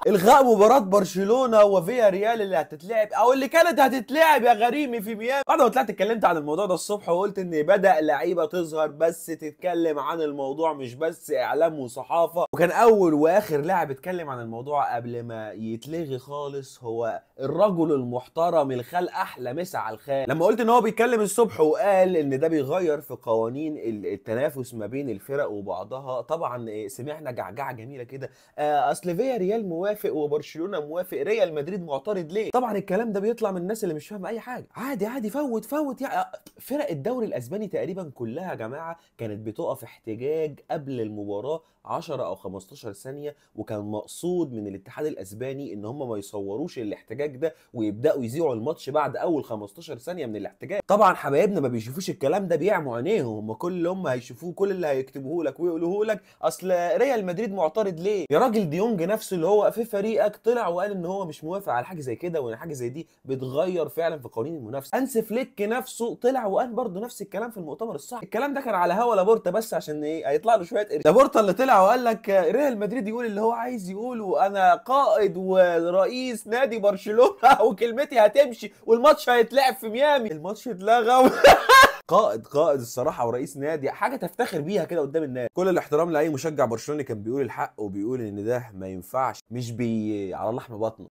الغاء مباراة برشلونة وفيا ريال اللي هتتلعب او اللي كانت هتتلعب يا غريمي في ميامي. بعد ما طلعت اتكلمت عن الموضوع ده الصبح وقلت ان بدأ لعيبة تظهر بس تتكلم عن الموضوع مش بس اعلام وصحافة. وكان اول واخر لاعب اتكلم عن الموضوع قبل ما يتلغي خالص هو الرجل المحترم الخال، احلى مسا على الخال. لما قلت ان هو بيتكلم الصبح وقال ان ده بيغير في قوانين التنافس ما بين الفرق وبعضها، طبعا سمعنا جعجعة جميلة كده. اصل فيا ريال موافق وبرشلونه موافق، ريال مدريد معترض ليه؟ طبعا الكلام ده بيطلع من الناس اللي مش فاهمه اي حاجه. عادي عادي، فوت فوت يعني. فرق الدوري الاسباني تقريبا كلها يا جماعه كانت بتقف احتجاج قبل المباراه 10 او 15 ثانيه، وكان مقصود من الاتحاد الاسباني ان هم ما يصوروش الاحتجاج ده ويبداوا يذيعوا الماتش بعد اول 15 ثانيه من الاحتجاج. طبعا حبايبنا ما بيشوفوش الكلام ده، بيعموا عينيهم. هم كل اللي هم هيشوفوه، كل اللي هيكتبوه لك ويقولوه لك اصل ريال مدريد معترض ليه. يا راجل ديونج نفسه اللي هو في فريقك طلع وقال ان هو مش موافق على حاجه زي كده، وان حاجه زي دي بتغير فعلا في قوانين المنافسه. انس فليك نفسه طلع وقال برضه نفس الكلام في المؤتمر الصحفي. الكلام ده كان على هوا لابورتا بس عشان ايه؟ هيطلع له شويه قرش. لابورتا اللي طلع وقال لك ريال مدريد يقول اللي هو عايز يقوله، انا قائد ورئيس نادي برشلونه وكلمتي هتمشي والماتش هيتلعب في ميامي. الماتش اتلغى. قائد الصراحه ورئيس نادي، حاجه تفتخر بيها كده قدام الناس. كل الاحترام لاي مشجع برشلوني كان بيقول الحق وبيقول ان ده ما ينفعش، مش على لحم بطنه.